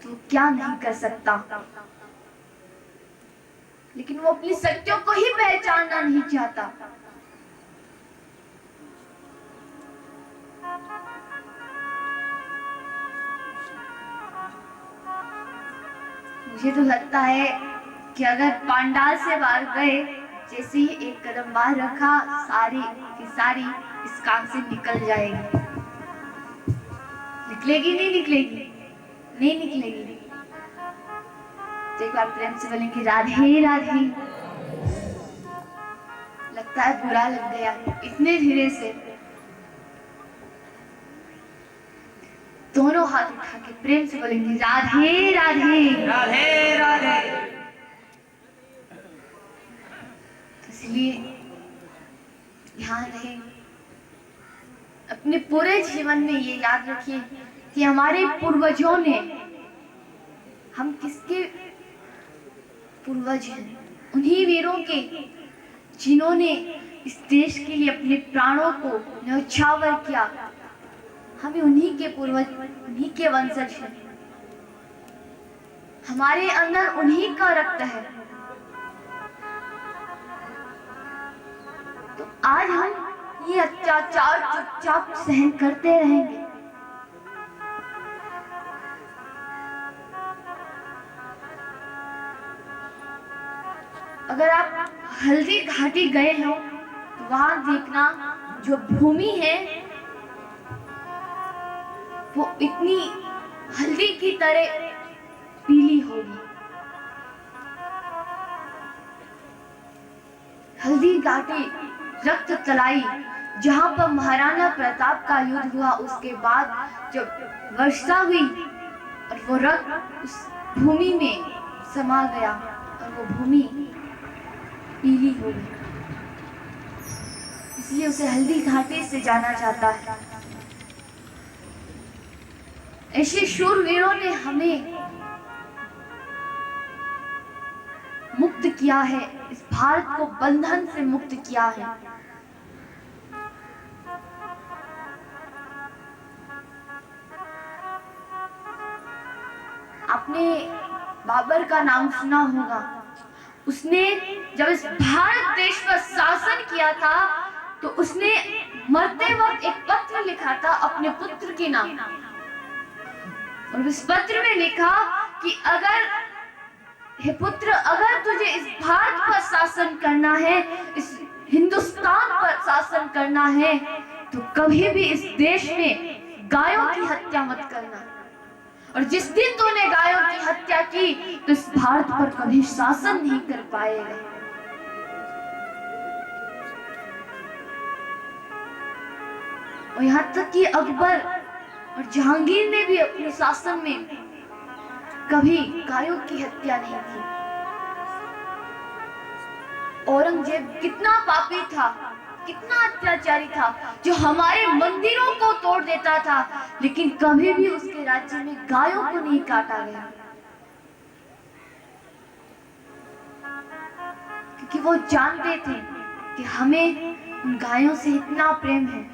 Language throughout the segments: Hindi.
तो क्या नहीं कर सकता, लेकिन वो अपनी शक्तियों को ही पहचानना नहीं चाहता। मुझे तो लगता है कि अगर पांडाल से बाहर गए, जैसे ही एक कदम बाहर रखा, सारी की सारी इस काम से निकल जाएगी। निकलेगी नहीं निकलेगी? नहीं निकलेगी। तो एक बार प्रेम से बोलेंगे राधे राधे। लगता है बुरा लग गया इतने धीरे से। दोनों हाथ उठा के प्रेम से बोलेंगे राधे राधे राधे राधे। तो इसलिए ध्यान रहे, अपने पूरे जीवन में ये याद रखिए कि हमारे पूर्वजों ने, हम किसके पूर्वज हैं? उन्हीं वीरों के जिन्होंने इस देश के लिए अपने प्राणों को न्यौछावर किया। हम उन्हीं के पूर्वज, उन्हीं के वंशज हैं। हमारे अंदर उन्हीं का रक्त है। तो आज हम ये अत्याचार चुपचाप सहन करते रहेंगे। अगर आप हल्दी घाटी गए हो तो वहां देखना, जो भूमि है वो इतनी हल्दी की तरह पीली होगी। हल्दी घाटी रक्त तलाई, जहां पर महाराणा प्रताप का युद्ध हुआ, उसके बाद जब वर्षा हुई और वो रक्त उस भूमि में समा गया और वो भूमि पीली हो गई, इसलिए उसे हल्दी घाटी से जाना जाता है। ऐसे शूरवीरों ने हमें मुक्त किया है, इस भारत को बंधन से मुक्त किया है। आपने बाबर का नाम सुना होगा। उसने जब इस भारत देश पर शासन किया था तो उसने मरते वक्त एक पत्र लिखा था अपने पुत्र के नाम, और उस पत्र में लिखा कि अगर, हे पुत्र, अगर तुझे इस भारत पर शासन करना है, इस हिंदुस्तान पर शासन करना है, तो कभी भी इस देश में गायों की हत्या मत करना। और जिस दिन तूने गायों की हत्या की तो इस भारत पर कभी शासन नहीं कर पाएगा। और यहाँ तक कि अकबर और जहांगीर ने भी अपने शासन में कभी गायों की हत्या नहीं की। औरंगजेब कितना पापी था, कितना अत्याचारी था, जो हमारे मंदिरों को तोड़ देता था, लेकिन कभी भी उसके राज्य में गायों को नहीं काटा गया, क्योंकि वो जानते थे कि हमें उन गायों से इतना प्रेम है।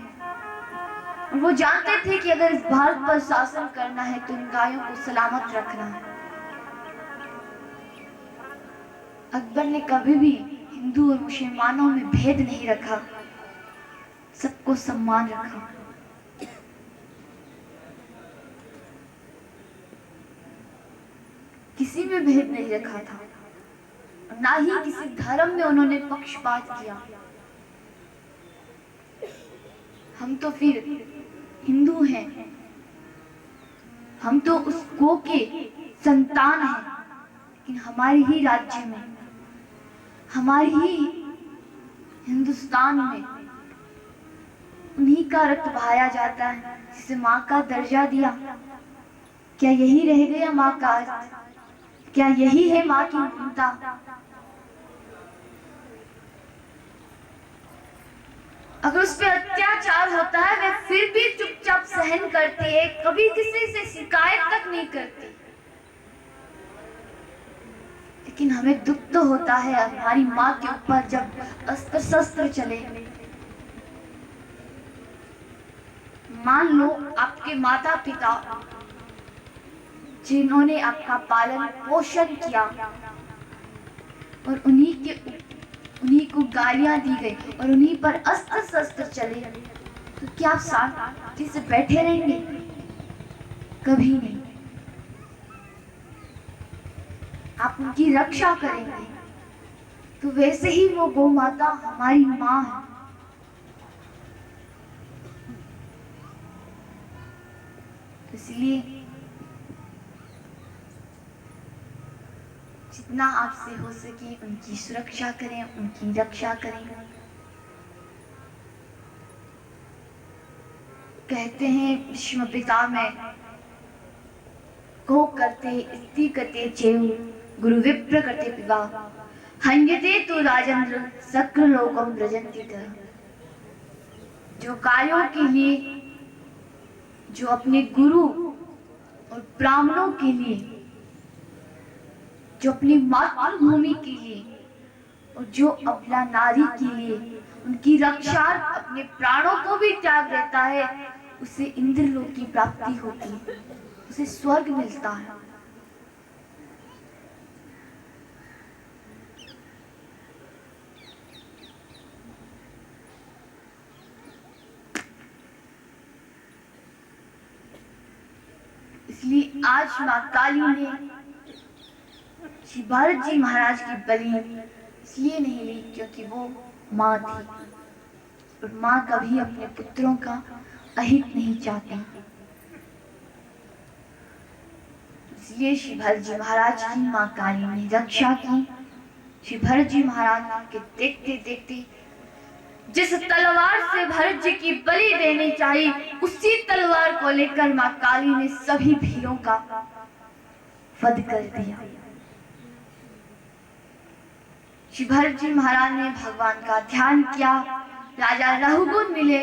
और वो जानते थे कि अगर इस भारत पर शासन करना है तो इन गायों को सलामत रखना है। अकबर ने कभी भी हिंदू और मुसलमानों में भेद नहीं रखा, सबको सम्मान रखा। किसी में भेद नहीं रखा था, ना ही किसी धर्म में उन्होंने पक्षपात किया। हम तो फिर हिंदू हैं, हम तो उस गो के संतान हैं, लेकिन हमारे ही राज्य में, हमारे ही हिंदुस्तान में उन्हीं का रक्त बहाया जाता है, जिसे माँ का दर्जा दिया। क्या यही रह गया माँ का अर्थ? क्या यही है माँ की ममता? अगर उस पर अत्याचार होता है, वे फिर भी चुपचाप सहन करती है, कभी किसी से शिकायत तक नहीं करती। लेकिन हमें दुख तो होता है हमारी माँ के ऊपर जब अस्त्र शस्त्र चले। मान लो आपके माता पिता जिन्होंने आपका पालन पोषण किया और उन्हीं को गालियां दी गई और उन्हीं पर अस्त्र शस्त्र चले, तो क्या आप शांति से बैठे रहेंगे? कभी नहीं। आप उनकी रक्षा करेंगे। तो वैसे ही वो गौ माता हमारी माँ है। इसलिए जितना आपसे हो सके उनकी सुरक्षा करें, उनकी रक्षा करें। कहते हैं विश्व पिता में को करते इति करते चेव गुरु विप्र करते पिवा हंगते तो राजेंद्र सक्र लोकम व्रजंती। जो गायों के लिए, जो अपने गुरु और ब्राह्मणों के लिए, जो अपनी मातृभूमि के लिए और जो अबला नारी के लिए उनकी रक्षा अपने प्राणों को भी त्याग देता है, उसे इंद्रलोक की प्राप्ति होती है, उसे स्वर्ग मिलता है। इसलिए आज माँ काली ने श्री भरत जी महाराज की बलि इसलिए नहीं ली क्योंकि वो माँ थी और माँ कभी अपने पुत्रों का अहित नहीं चाहती। इसलिए श्री भरत जी महाराज की माँ काली ने रक्षा की। श्री भरत जी महाराज के देखते देखते जिस तलवार से भरत जी की बलि देनी चाहिए, उसी तलवार को लेकर माँ काली ने सभी भीलों का वध कर दिया। श्री भरत जी महाराज ने भगवान का ध्यान किया। राजा रघुकुल मिले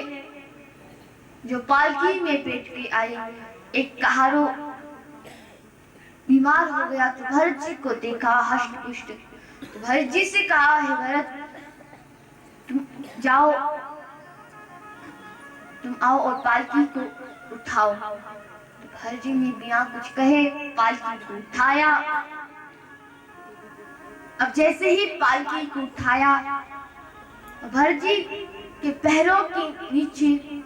जो पालकी में पेट के आए। एक कहारो बीमार हो गया तो भरत जी को देखा हष्ट पुष्ट, तो भरत जी से कहा, हे भरत तुम जाओ, तुम आओ और पालकी को उठाओ। तो भरत जी ने बिना कुछ कहे पालकी को उठाया। अब जैसे ही पालकी को उठाया, भरत जी के पैरों के नीचे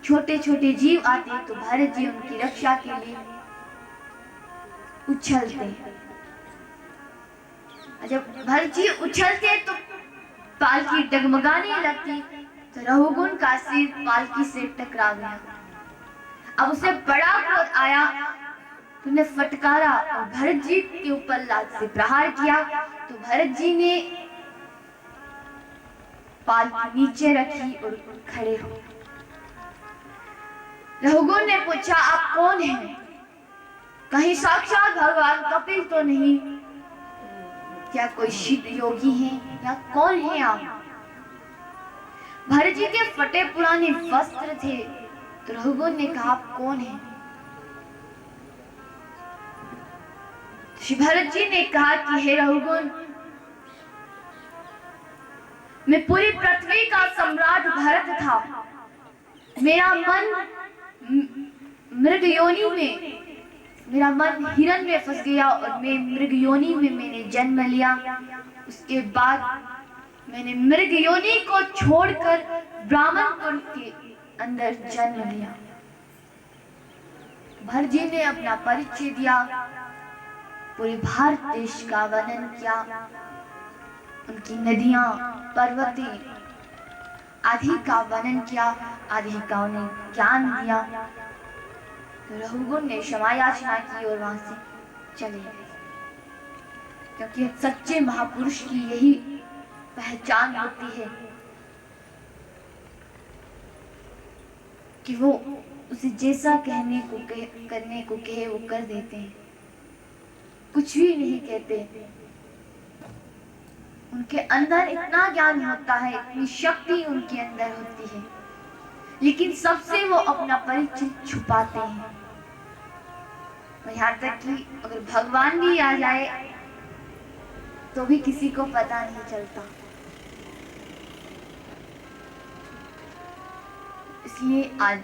छोटे छोटे जीव आते, तो भरत जी उनकी रक्षा के लिए उछलते। जब भरत जी उछलते तो पालकी डगमगाने लगती, तो रघुकुल का सिर पालकी से टकरा गया। अब उसे बड़ा क्रोध आया, तूने फटकारा और भरत जी के ऊपर लात से प्रहार किया। तो भरत जी ने पालकी नीचे रखी और खड़े हो। रघुकुल ने पूछा, आप कौन हैं? कहीं साक्षात भगवान कपिल तो नहीं? क्या कोई सिद्ध योगी हैं या कौन है आप? भरत जी के फटे पुराने वस्त्र थे, तो रघुकुल ने कहा, आप कौन हैं? श्री भरत जी ने कहा कि हे रघुकुल, मैं पूरी पृथ्वी का सम्राट भरत था। मेरा मन मृग योनि में, मेरा मन हिरण में फंस गया और मैं मृग योनि में मैंने जन्म लिया। उसके बाद मैंने मृग योनि को छोड़कर ब्राह्मण कुल के अंदर जन्म लिया। भरत जी ने अपना परिचय दिया, पूरे भारत देश का वर्णन किया, उनकी नदियां पर्वतें आदि का वर्णन किया, आदि का उन्हें ज्ञान दिया। तो रघुकुल ने क्षमा याचना की और वहां से चले गए, क्योंकि सच्चे महापुरुष की यही पहचान होती है कि वो उसे जैसा करने को कहे वो कर देते हैं, कुछ भी नहीं कहते। उनके अंदर इतना ज्ञान होता है, इतनी शक्ति उनके अंदर होती है, लेकिन सबसे वो अपना परिचय छुपाते हैं। और यहाँ तक कि अगर भगवान भी आ जाए तो भी किसी को पता नहीं चलता। इसलिए आज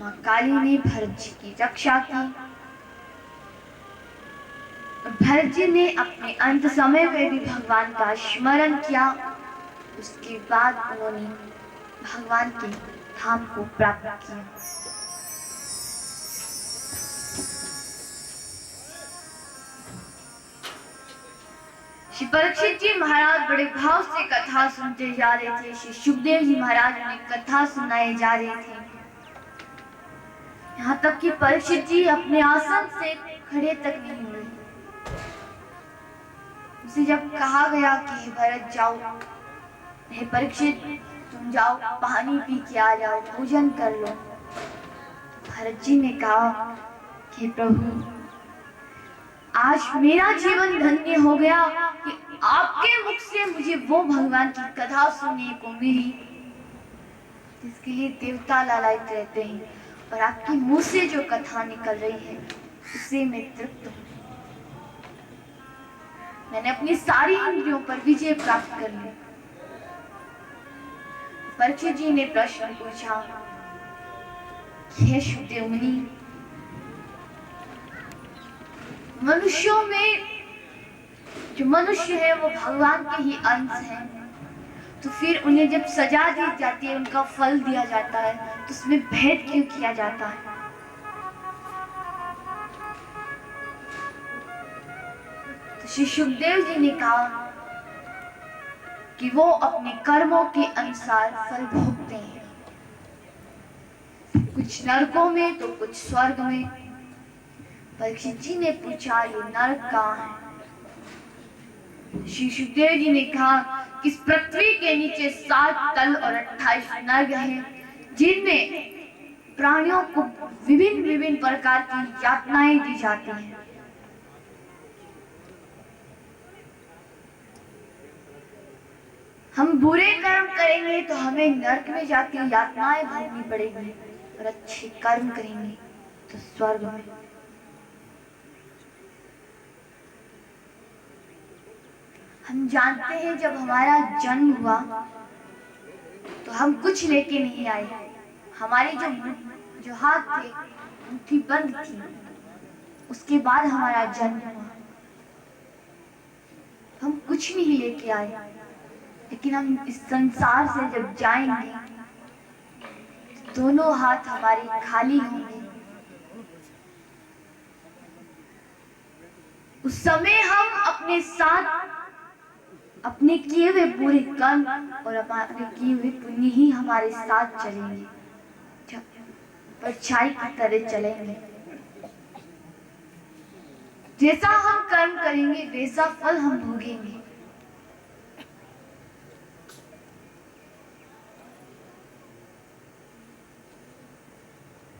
माँ काली ने भरत जी की रक्षा की भरत जी ने अपने अंत समय में भी भगवान का स्मरण किया। उसके बाद उन्होंने भगवान के धाम को प्राप्त किया। श्री परीक्षित जी महाराज बड़े भाव से कथा सुनते जा रहे थे। श्री सुखदेव जी महाराज ने कथा सुनाए जा रहे थे। यहाँ तक कि परीक्षित जी अपने आसन से खड़े तक नहीं हुए। उसे जब कहा गया कि हे भरत जाओ, हे परीक्षित तुम जाओ पानी पी के आ जाओ, भोजन कर लो। भरत जी ने कहा कि प्रभु आज मेरा जीवन धन्य हो गया कि आपके मुख से मुझे वो भगवान की कथा सुनने को मिली जिसके लिए देवता लालायित रहते हैं, और आपके मुंह से जो कथा निकल रही है उससे मैं तृप्त हूँ। मैंने अपनी सारी इंद्रियों पर विजय प्राप्त कर ली। परीक्षित जी ने प्रश्न पूछा, हे सुखदेव मुनि, मनुष्यों में जो मनुष्य है वो भगवान के ही अंश हैं, तो फिर उन्हें जब सजा दी जाती है, उनका फल दिया जाता है, तो उसमें भेद क्यों किया जाता है? तो श्री सुखदेव जी ने कहा कि वो अपने कर्मों के अनुसार फल भोगते हैं, कुछ नरकों में तो कुछ स्वर्ग में। परीक्षित जी ने पूछा, ये नरक कहाँ है? श्री सुखदेव जी ने कहा कि इस पृथ्वी के नीचे 7 तल और 28 नर्क हैं, जिनमें प्राणियों को विभिन्न विभिन्न प्रकार की यातनाएं दी जाती हैं। हम बुरे कर्म करेंगे तो हमें नरक में जाकर यातनाएं भोगनी पड़ेगी, और अच्छे कर्म करेंगे तो स्वर्ग में। हम जानते हैं जब हमारा जन्म हुआ तो हम कुछ लेके नहीं आए। हमारे जो हाथ थे मुट्ठी बंद थी, उसके बाद हमारा जन्म हुआ। हम कुछ नहीं लेके आए, लेकिन हम इस संसार से जब जाएंगे दोनों हाथ हमारे खाली होंगे। उस समय हम अपने साथ अपने किए हुए पूरे कर्म और अपने किए हुए पुण्य ही हमारे साथ चलेंगे, परछाई की तरह चलेंगे। जैसा हम कर्म करेंगे वैसा फल हम भोगेंगे।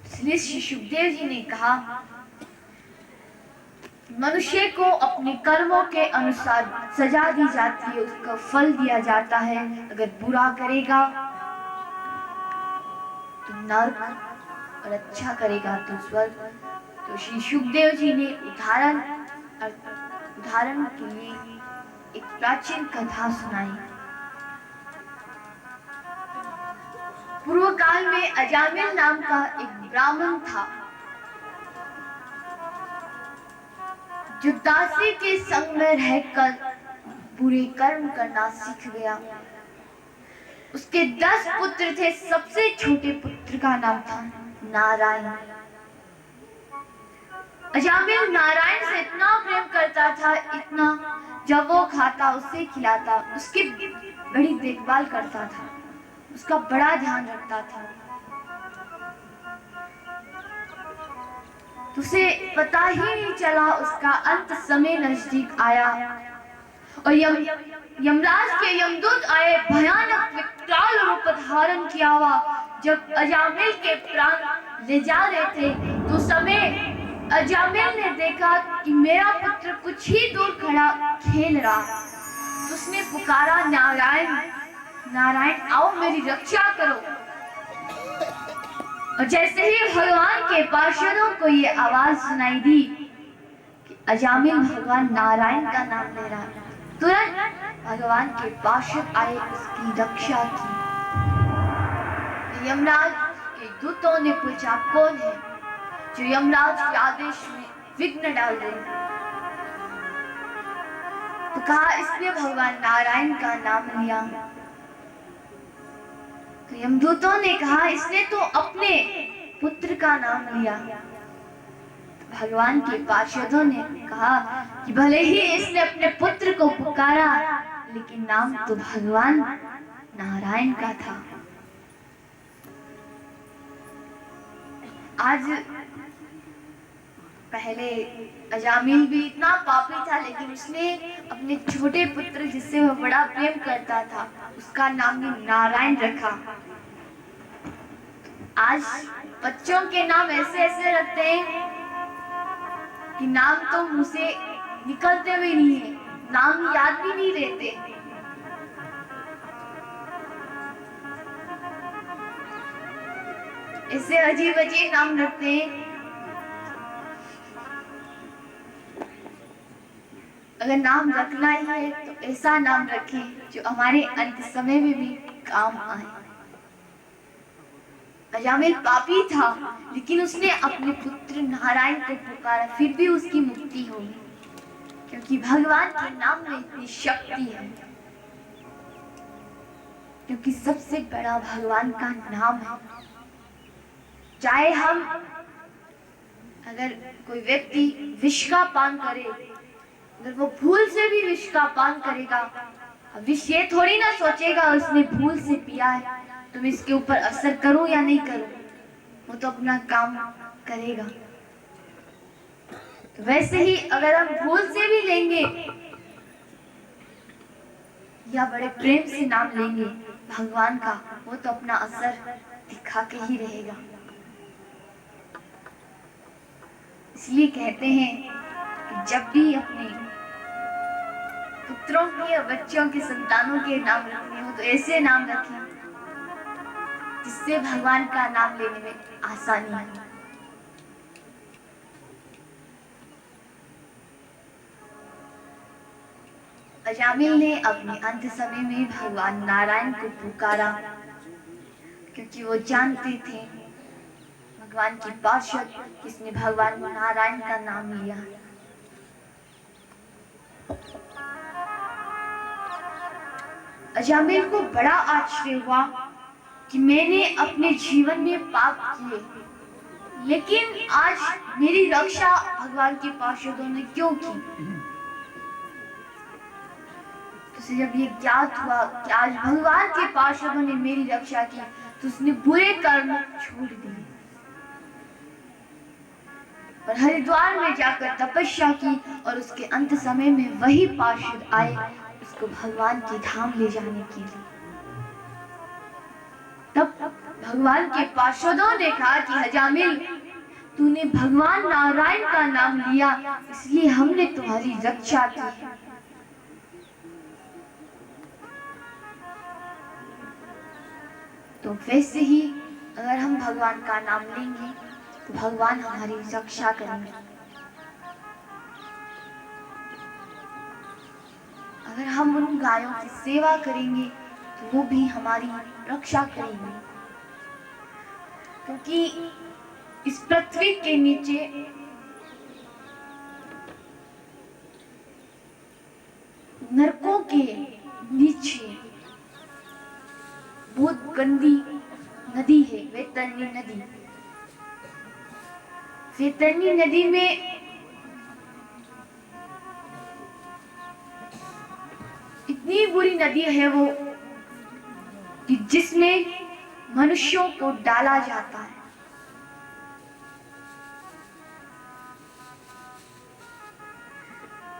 इसलिए श्री सुखदेव जी ने कहा, मनुष्य को अपने कर्मों के अनुसार सजा दी जाती है, उसका फल दिया जाता है। अगर बुरा करेगा तो नरक, और अच्छा करेगा तो स्वर्ग। तो श्री सुखदेव जी ने उदाहरण के लिए एक प्राचीन कथा सुनाई। पूर्व काल में अजामिल नाम का एक ब्राह्मण था, जो दासी के संग में रहकर बुरे कर्म करना सीख गया। उसके 10 पुत्र थे। सबसे छोटे पुत्र का नाम था नारायण। अजामिल नारायण से इतना प्रेम करता था, इतना, जब वो खाता उसे खिलाता, उसकी बड़ी देखभाल करता था, उसका बड़ा ध्यान रखता था। उसे पता ही नहीं चला, उसका अंत समय नजदीक आया और यमराज के यमदूत आए, भयानक विकराल रूप धारण किया हुआ। जब अजामिल के प्राण ले जा रहे थे तो समय अजामिल ने देखा कि मेरा पुत्र कुछ ही दूर खड़ा खेल रहा। तो उसने पुकारा, नारायण नारायण आओ मेरी रक्षा करो। और जैसे ही भगवान के पार्षदों को ये आवाज सुनाई दी कि अजामिल भगवान नारायण का नाम ले रहा है, तुरंत भगवान के पार्षद आए, उसकी रक्षा की। यमराज के दूतों ने पूछा, कौन है जो यमराज के आदेश में विघ्न डाल दे? तो कहा इसने भगवान नारायण का नाम लिया। तो यमदूतों ने कहा इसने तो अपने पुत्र का नाम लिया। तो भगवान के पार्षदों ने कहा कि भले ही इसने अपने पुत्र को पुकारा, लेकिन नाम तो भगवान नारायण का था। आज पहले अजामिल भी इतना पापी था, लेकिन उसने अपने छोटे पुत्र जिससे वह बड़ा प्रेम करता था, उसका नाम भी नारायण रखा। आज बच्चों के नाम ऐसे ऐसे रखते हैं कि नाम तो मुंह से निकलते भी नहीं है, नाम याद भी नहीं रहते। ऐसे अजीब अजीब नाम रखते हैं। अगर नाम रखना ही है तो ऐसा नाम रखें जो हमारे अंत समय में भी काम आए। अजामिल पापी था, लेकिन उसने अपने पुत्र नारायण को पुकारा, फिर भी उसकी मुक्ति होगी, क्योंकि भगवान के नाम में इतनी शक्ति है। क्योंकि सबसे बड़ा भगवान का नाम है। चाहे हम अगर कोई व्यक्ति विष का पान करे, अगर वो भूल से भी विष का पान करेगा, विष ये थोड़ी ना सोचेगा उसने भूल से पिया है तो मैं इसके ऊपर असर करूं या नहीं करूं, वो तो अपना काम करेगा। तो वैसे ही अगर हम भूल से भी लेंगे या बड़े प्रेम से नाम लेंगे भगवान का, वो तो अपना असर दिखा के ही रहेगा। इसलिए कहते हैं कि जब भी अपने पुत्रों के या बच्चों के संतानों के नाम रखने हो तो ऐसे नाम रखें जिससे भगवान का नाम लेने में आसानी हो। अजामिल ने अपने अंत समय में भगवान नारायण को पुकारा, क्योंकि वो जानते थे भगवान की पार्षद किसने भगवान नारायण का नाम लिया। अजामिल को बड़ा आश्चर्य हुआ कि मैंने अपने जीवन में पाप किए, लेकिन आज मेरी रक्षा भगवान के पार्षदों ने क्यों की। तो जब ये ज्ञात हुआ कि आज भगवान के पार्षदों ने मेरी रक्षा की, तो उसने बुरे कर्म छोड़ दिए और हरिद्वार में जाकर तपस्या की, और उसके अंत समय में वही पार्षद आए उसको भगवान के धाम ले जाने के लिए। तब भगवान के पार्षदों ने कहा कि अजामिल, तूने भगवान नारायण का नाम लिया, इसलिए हमने तुम्हारी रक्षा की है। तो वैसे ही अगर हम भगवान का नाम लेंगे तो भगवान हमारी रक्षा करेंगे। अगर हम उन गायों की सेवा करेंगे तो वो भी हमारी रक्षा करेंगे, क्योंकि इस पृथ्वी के नीचे नरकों के नीचे बहुत गंदी नदी है, वैतरणी नदी। वैतरणी नदी में इतनी बुरी नदी है वो कि जिसमें मनुष्यों को डाला जाता है।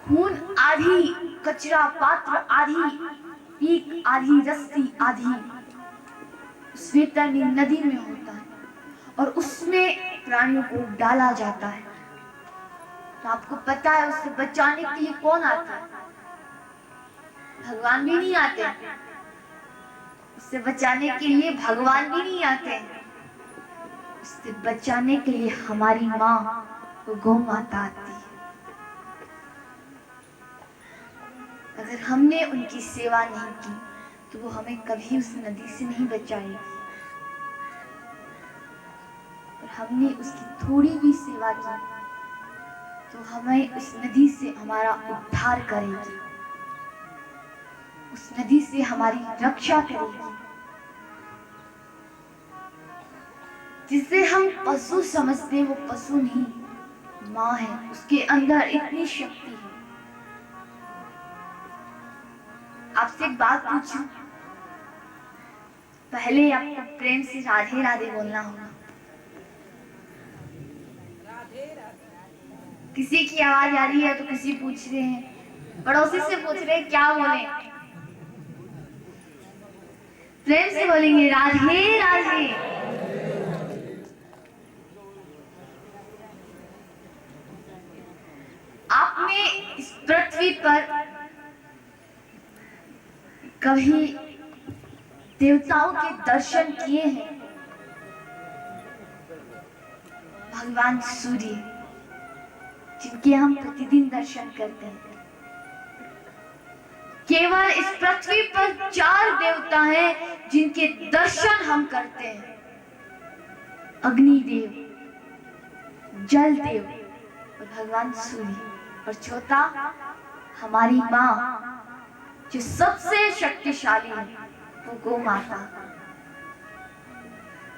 खून आधी, कचरा पात्र आधी, पीक आधी, रस्सी आधी उस वैतरणी नदी में होता है, और उसमें प्राणियों को डाला जाता है। तो आपको पता है उससे बचाने के लिए कौन आता है? भगवान भी नहीं आते। उससे बचाने के लिए भगवान भी नहीं आते। उससे बचाने के लिए हमारी माँ गौ माता आती है। अगर हमने उनकी सेवा नहीं की तो वो हमें कभी उस नदी से नहीं बचाएगी, और हमने उसकी थोड़ी भी सेवा की तो हमें उस नदी से हमारा उद्धार करेगी। उस नदी से हमारी रक्षा करेगी। जिसे हम पशु समझते हैं वो पशु नहीं, माँ है, उसके अंदर इतनी शक्ति है। आपसे एक बात पूछूं, पहले आपको प्रेम से राधे राधे बोलना होगा। किसी की आवाज आ रही है तो किसी पूछ रहे हैं, पड़ोसी से पूछ रहे हैं क्या बोले। प्रेम से बोलेंगे राधे राधे। आपने इस पृथ्वी पर कभी देवताओं के दर्शन किए हैं? भगवान सूर्य, जिनके हम प्रतिदिन दर्शन करते हैं। केवल इस पृथ्वी पर 4 देवता हैं जिनके दर्शन हम करते हैं। अग्निदेव, जल देव और भगवान सूर्य, और चौथा हमारी माँ जो सबसे शक्तिशाली है, वो गौ माता,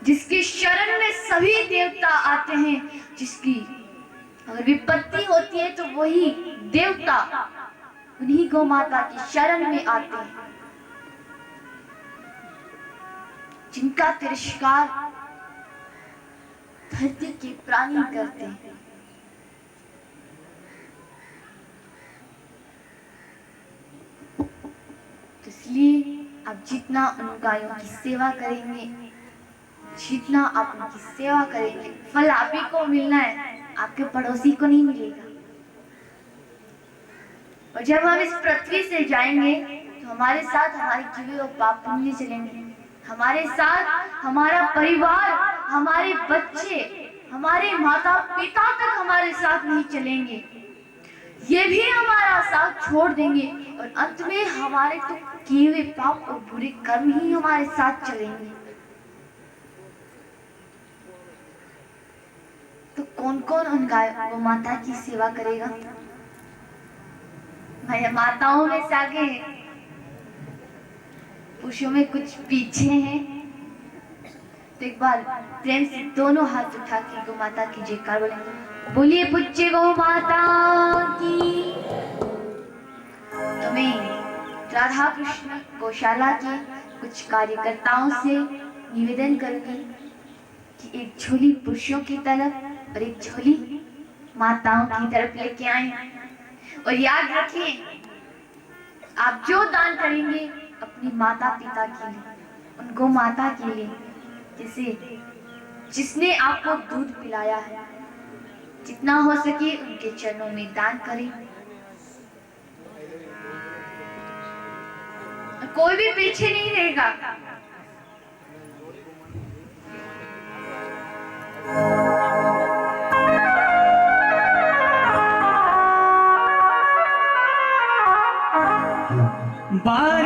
जिसकी शरण में सभी देवता आते हैं। जिसकी अगर विपत्ति होती है तो वही देवता उन्हीं गौ माता की शरण में आते हैं, जिनका तिरस्कार धरती के प्राणी करते हैं। तो इसलिए आप जितना उन गायों की सेवा करेंगे, जितना आप उनकी सेवा करेंगे, फल आप ही को मिलना है, आपके पड़ोसी को नहीं मिलेगा। और जब हम इस पृथ्वी से जाएंगे तो हमारे साथ हमारे किए हुए पाप पुण्य चलेंगे, हमारे साथ हमारा परिवार, हमारे बच्चे, हमारे माता पिता तक हमारे साथ नहीं चलेंगे, ये भी हमारा साथ छोड़ देंगे, और अंत में हमारे तो किए हुए पाप और बुरे कर्म ही हमारे साथ चलेंगे। तो कौन कौन उन गौ माता की सेवा करेगा? माताओं में से आगे हैं, पुरुषों में कुछ पीछे हैं। तो एक बार प्रेम से दोनों हाथ उठा के गौ माता की जयकार बोलेंगे, बोलिए पुच्चे गौ माता की। तो मैं राधा कृष्ण गौशाला के कुछ कार्यकर्ताओं से निवेदन करूंगी कि एक झोली पुरुषों की तरफ और एक झोली माताओं की तरफ लेके आए। और याद रखें, आप जो दान करेंगे अपनी माता पिता के लिए, उन गौ माता के लिए, जिसने आपको दूध पिलाया है, जितना हो सके उनके चरणों में दान करें। कोई भी पीछे नहीं रहेगा। बा